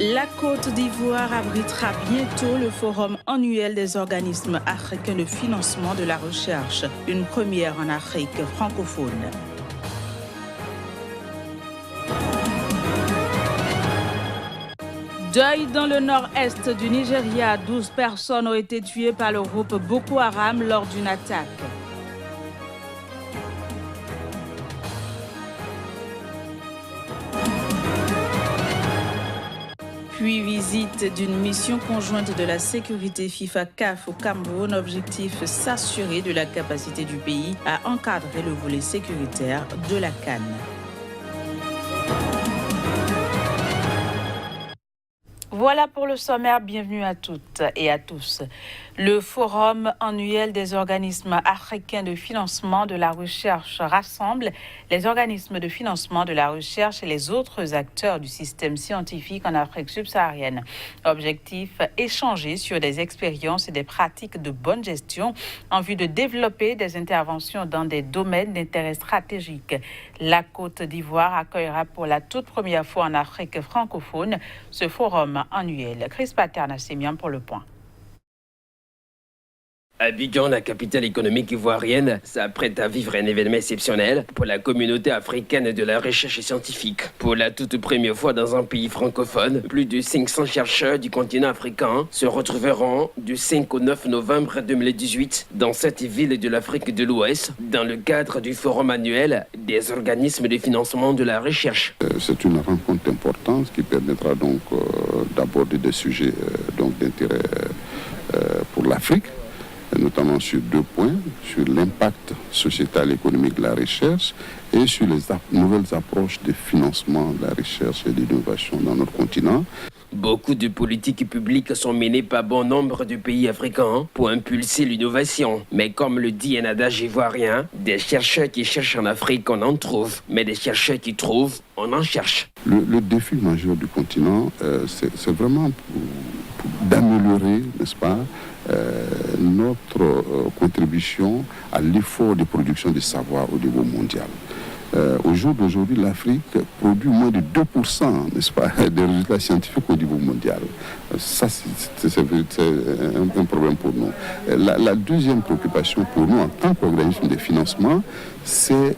La Côte d'Ivoire abritera bientôt le forum annuel des organismes africains de financement de la recherche, une première en Afrique francophone. Deuil dans le nord-est du Nigeria, 12 personnes ont été tuées par le groupe Boko Haram lors d'une attaque. Puis visite d'une mission conjointe de la sécurité FIFA-CAF au Cameroun, objectif s'assurer de la capacité du pays à encadrer le volet sécuritaire de la CAN. Voilà pour le sommaire, bienvenue à toutes et à tous. Le forum annuel des organismes africains de financement de la recherche rassemble les organismes de financement de la recherche et les autres acteurs du système scientifique en Afrique subsaharienne. Objectif, échanger sur des expériences et des pratiques de bonne gestion en vue de développer des interventions dans des domaines d'intérêt stratégique. La Côte d'Ivoire accueillera pour la toute première fois en Afrique francophone ce forum annuel. Chris Paterna-Sémian pour le point. Abidjan, la capitale économique ivoirienne, s'apprête à vivre un événement exceptionnel pour la communauté africaine de la recherche scientifique. Pour la toute première fois dans un pays francophone, plus de 500 chercheurs du continent africain se retrouveront du 5 au 9 novembre 2018 dans cette ville de l'Afrique de l'Ouest, dans le cadre du forum annuel des organismes de financement de la recherche. C'est une rencontre importante qui permettra donc d'aborder des sujets d'intérêt pour l'Afrique, notamment sur deux points, sur l'impact sociétal et économique de la recherche et sur les nouvelles approches de financement de la recherche et de l'innovation dans notre continent. Beaucoup de politiques publiques sont menées par bon nombre de pays africains pour impulser l'innovation. Mais comme le dit un adage ivoirien, des chercheurs qui cherchent en Afrique, on en trouve. Mais des chercheurs qui trouvent, on en cherche. Le défi majeur du continent, c'est vraiment d'améliorer, n'est-ce pas, notre contribution à l'effort de production de savoir au niveau mondial. Au jour d'aujourd'hui, l'Afrique produit moins de 2%, n'est-ce pas, des résultats scientifiques au niveau mondial. Ça, c'est un problème pour nous. La deuxième préoccupation pour nous, en tant qu'organisme de financement, c'est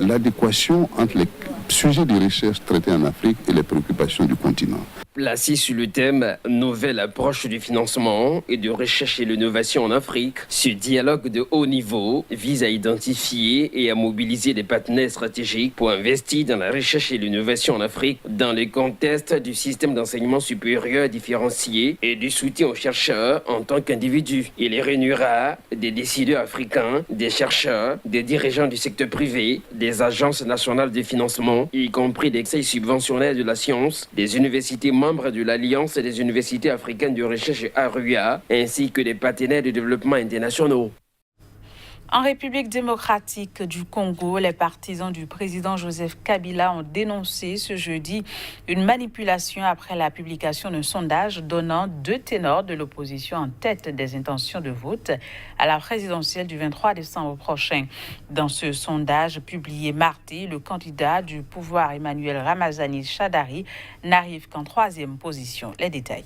l'adéquation entre les sujets de recherche traités en Afrique et les préoccupations du continent. Placé sur le thème « Nouvelle approche du financement et de recherche et l'innovation en Afrique », ce dialogue de haut niveau vise à identifier et à mobiliser des partenaires stratégiques pour investir dans la recherche et l'innovation en Afrique dans le contexte du système d'enseignement supérieur différencié et du soutien aux chercheurs en tant qu'individus. Il réunira des décideurs africains, des chercheurs, des dirigeants du secteur privé, des agences nationales de financement, y compris des conseils subventionnels de la science, des universités membres de l'Alliance des universités africaines de recherche ARUA, ainsi que des partenaires de développement internationaux. En République démocratique du Congo, les partisans du président Joseph Kabila ont dénoncé ce jeudi une manipulation après la publication d'un sondage donnant deux ténors de l'opposition en tête des intentions de vote à la présidentielle du 23 décembre prochain. Dans ce sondage publié mardi, le candidat du pouvoir Emmanuel Ramazani Shadari n'arrive qu'en troisième position. Les détails.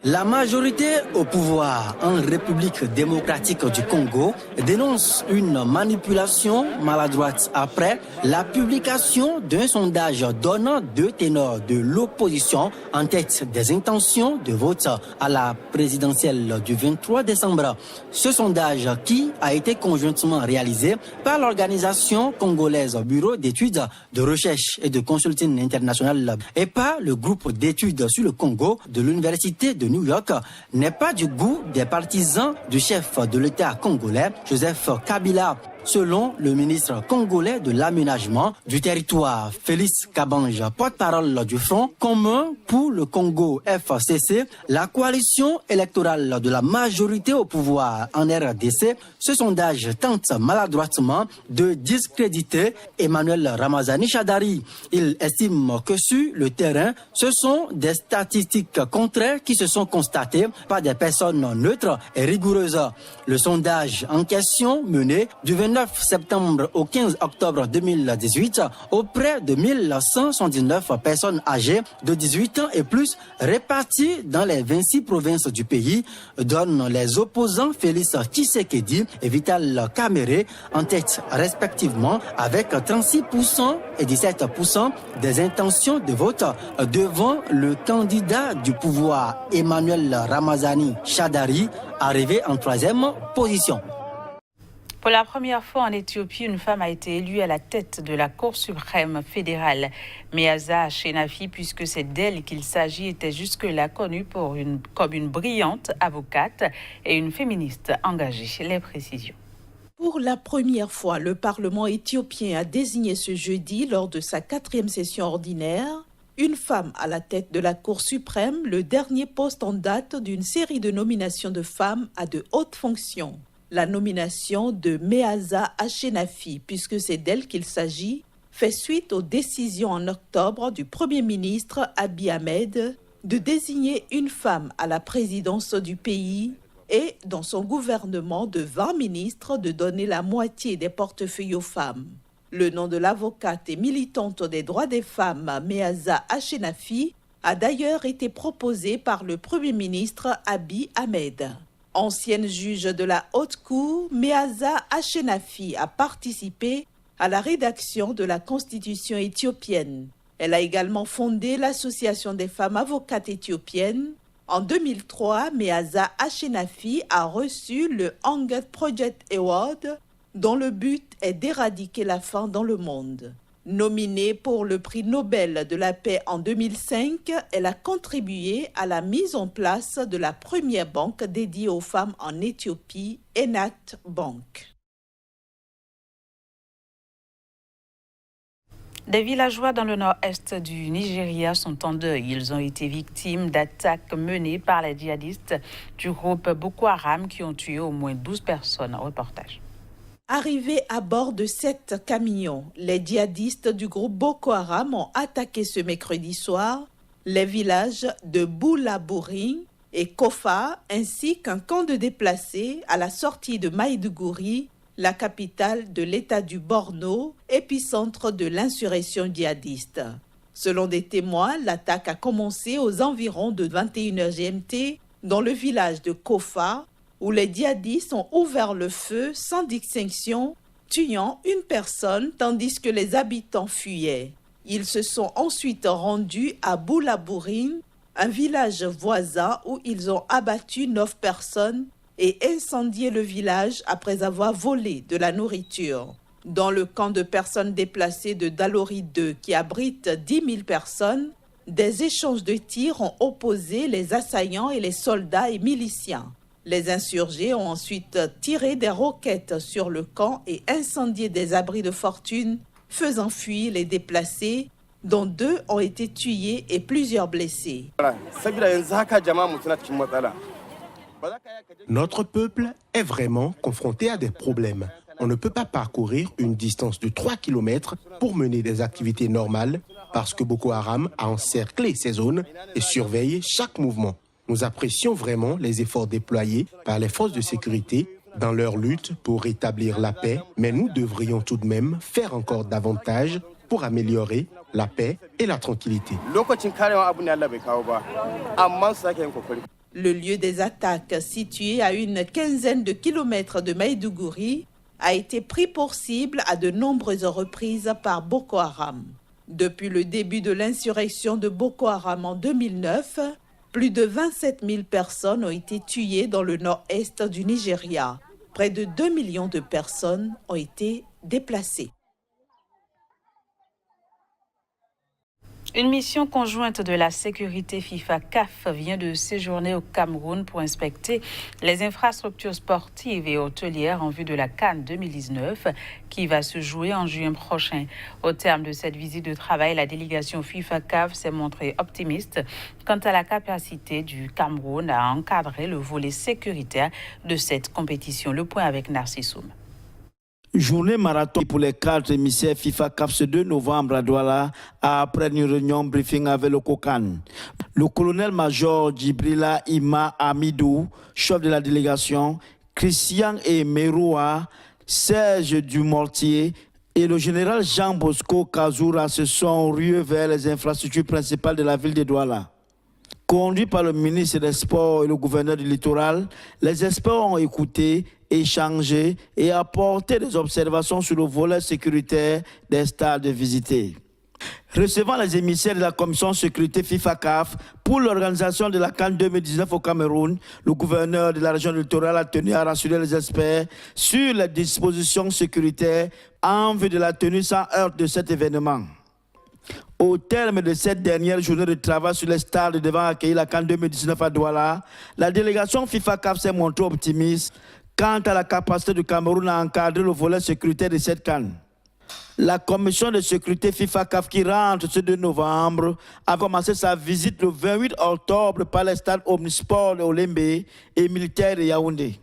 La majorité au pouvoir en République démocratique du Congo dénonce une manipulation maladroite après la publication d'un sondage donnant deux ténors de l'opposition en tête des intentions de vote à la présidentielle du 23 décembre. Ce sondage qui a été conjointement réalisé par l'organisation congolaise Bureau d'études, de recherche et de consulting international et par le groupe d'études sur le Congo de l'Université de New York n'est pas du goût des partisans du chef de l'État congolais, Joseph Kabila. Selon le ministre congolais de l'aménagement du territoire, Félix Kabange, porte-parole du Front commun pour le Congo FCC, la coalition électorale de la majorité au pouvoir en RDC, ce sondage tente maladroitement de discréditer Emmanuel Ramazani Shadari. Il estime que sur le terrain, ce sont des statistiques contraires qui se sont constatées par des personnes neutres et rigoureuses. Le sondage en question mené du 29 9 septembre au 15 octobre 2018, auprès de 1179 personnes âgées de 18 ans et plus réparties dans les 26 provinces du pays, donnent les opposants Félix Tshisekedi et Vital Kamerhe en tête respectivement avec 36% et 17% des intentions de vote devant le candidat du pouvoir Emmanuel Ramazani Shadary, arrivé en 3e position. Pour la première fois en Éthiopie, une femme a été élue à la tête de la Cour suprême fédérale. Meaza Ashenafi, puisque c'est d'elle qu'il s'agit, était jusque-là connue comme une brillante avocate et une féministe engagée. Les précisions. Pour la première fois, le Parlement éthiopien a désigné ce jeudi, lors de sa 4e session ordinaire, une femme à la tête de la Cour suprême, le dernier poste en date d'une série de nominations de femmes à de hautes fonctions. La nomination de Meaza Ashenafi, puisque c'est d'elle qu'il s'agit, fait suite aux décisions en octobre du Premier ministre Abiy Ahmed de désigner une femme à la présidence du pays et, dans son gouvernement de 20 ministres, de donner la moitié des portefeuilles aux femmes. Le nom de l'avocate et militante des droits des femmes, Meaza Ashenafi, a d'ailleurs été proposé par le Premier ministre Abiy Ahmed. Ancienne juge de la Haute Cour, Meaza Ashenafi a participé à la rédaction de la Constitution éthiopienne. Elle a également fondé l'Association des femmes avocates éthiopiennes. En 2003, Meaza Ashenafi a reçu le Hunger Project Award, dont le but est d'éradiquer la faim dans le monde. Nominée pour le prix Nobel de la paix en 2005, elle a contribué à la mise en place de la première banque dédiée aux femmes en Éthiopie, Enat Bank. Des villageois dans le nord-est du Nigeria sont en deuil. Ils ont été victimes d'attaques menées par les djihadistes du groupe Boko Haram qui ont tué au moins 12 personnes. Reportage. Arrivés à bord de 7 camions, les djihadistes du groupe Boko Haram ont attaqué ce mercredi soir les villages de Boulabouring et Kofa, ainsi qu'un camp de déplacés à la sortie de Maïdougouri, la capitale de l'État du Borno, épicentre de l'insurrection djihadiste. Selon des témoins, l'attaque a commencé aux environs de 21h GMT dans le village de Kofa, où les djihadistes ont ouvert le feu sans distinction, tuant une personne tandis que les habitants fuyaient. Ils se sont ensuite rendus à Boulabouring, un village voisin où ils ont abattu 9 personnes et incendié le village après avoir volé de la nourriture. Dans le camp de personnes déplacées de Dalori 2 qui abrite 10 000 personnes, des échanges de tirs ont opposé les assaillants et les soldats et miliciens. Les insurgés ont ensuite tiré des roquettes sur le camp et incendié des abris de fortune, faisant fuir les déplacés, dont 2 ont été tués et plusieurs blessés. Notre peuple est vraiment confronté à des problèmes. On ne peut pas parcourir une distance de 3 km pour mener des activités normales parce que Boko Haram a encerclé ces zones et surveille chaque mouvement. Nous apprécions vraiment les efforts déployés par les forces de sécurité dans leur lutte pour rétablir la paix, mais nous devrions tout de même faire encore davantage pour améliorer la paix et la tranquillité. Le lieu des attaques, situé à une quinzaine de kilomètres de Maïdougouri, a été pris pour cible à de nombreuses reprises par Boko Haram. Depuis le début de l'insurrection de Boko Haram en 2009, plus de 27 000 personnes ont été tuées dans le nord-est du Nigeria. Près de 2 millions de personnes ont été déplacées. Une mission conjointe de la sécurité FIFA-CAF vient de séjourner au Cameroun pour inspecter les infrastructures sportives et hôtelières en vue de la CAN 2019 qui va se jouer en juin prochain. Au terme de cette visite de travail, la délégation FIFA-CAF s'est montrée optimiste quant à la capacité du Cameroun à encadrer le volet sécuritaire de cette compétition. Le point avec Narcissoum. Journée marathon pour les 4 émissaires FIFA CAF ce 2 novembre à Douala après une réunion briefing avec le COCAN. Le colonel-major Djibrila Ima Amidou, chef de la délégation, Christian et Meroua, Serge Dumortier et le général Jean Bosco Kazoura se sont rués vers les infrastructures principales de la ville de Douala. Conduits par le ministre des Sports et le gouverneur du littoral, les experts ont écouté, échangé et apporté des observations sur le volet sécuritaire des stades visités. Recevant les émissaires de la commission sécurité FIFA-CAF pour l'organisation de la CAN 2019 au Cameroun, le gouverneur de la région du littoral a tenu à rassurer les experts sur les dispositions sécuritaires en vue de la tenue sans heurts de cet événement. Au terme de cette dernière journée de travail sur les stades devant accueillir la CAN 2019 à Douala, la délégation FIFA-CAF s'est montrée optimiste quant à la capacité du Cameroun à encadrer le volet sécuritaire de cette CAN. La commission de sécurité FIFA-CAF qui rentre ce 2 novembre a commencé sa visite le 28 octobre par les stades Omnisport de Olembe et militaire de Yaoundé.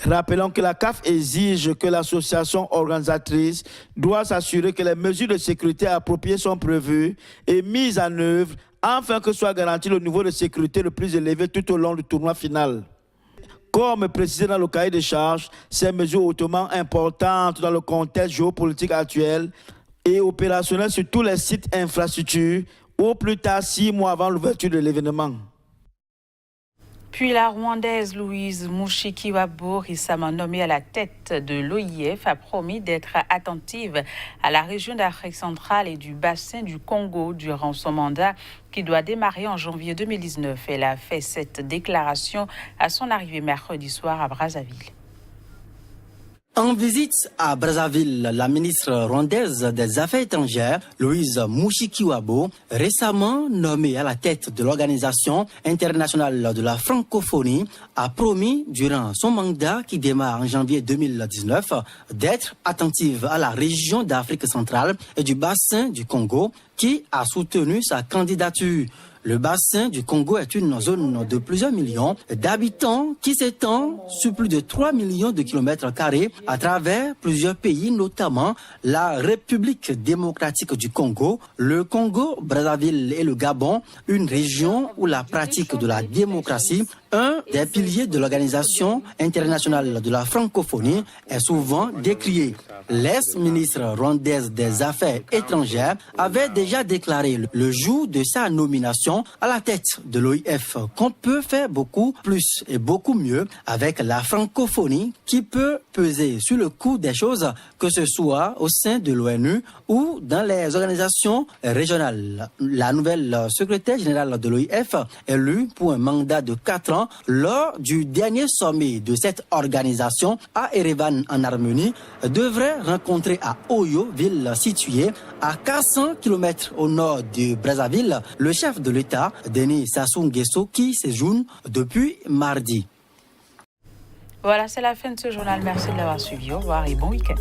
Rappelons que la CAF exige que l'association organisatrice doit s'assurer que les mesures de sécurité appropriées sont prévues et mises en œuvre afin que soit garanti le niveau de sécurité le plus élevé tout au long du tournoi final. Comme précisé dans le cahier de charges, ces mesures hautement importantes dans le contexte géopolitique actuel et opérationnelles sur tous les sites infrastructures au plus tard 6 mois avant l'ouverture de l'événement. Puis la Rwandaise Louise Mushikiwabo, récemment nommée à la tête de l'OIF, a promis d'être attentive à la région d'Afrique centrale et du bassin du Congo durant son mandat qui doit démarrer en janvier 2019. Elle a fait cette déclaration à son arrivée mercredi soir à Brazzaville. En visite à Brazzaville, la ministre rwandaise des Affaires étrangères, Louise Mushikiwabo, récemment nommée à la tête de l'Organisation internationale de la francophonie, a promis, durant son mandat qui démarre en janvier 2019, d'être attentive à la région d'Afrique centrale et du bassin du Congo, qui a soutenu sa candidature. Le bassin du Congo est une zone de plusieurs millions d'habitants qui s'étend sur plus de 3 millions de kilomètres carrés à travers plusieurs pays, notamment la République démocratique du Congo, le Congo, Brazzaville et le Gabon, une région où la pratique de la démocratie, un des piliers de l'Organisation internationale de la francophonie, est souvent décriée. L'ex-ministre rwandaise des Affaires étrangères avait déjà déclaré le jour de sa nomination à la tête de l'OIF qu'on peut faire beaucoup plus et beaucoup mieux avec la francophonie qui peut peser sur le cours des choses, que ce soit au sein de l'ONU ou dans les organisations régionales. La nouvelle secrétaire générale de l'OIF, élue pour un mandat de 4 ans lors du dernier sommet de cette organisation à Erevan en Arménie, devrait rencontrer à Oyo, ville située à 400 km au nord de Brazzaville, le chef de l'État, Denis Sassou Nguesso, qui séjourne depuis mardi. Voilà, c'est la fin de ce journal. Merci de l'avoir suivi. Au revoir et bon week-end.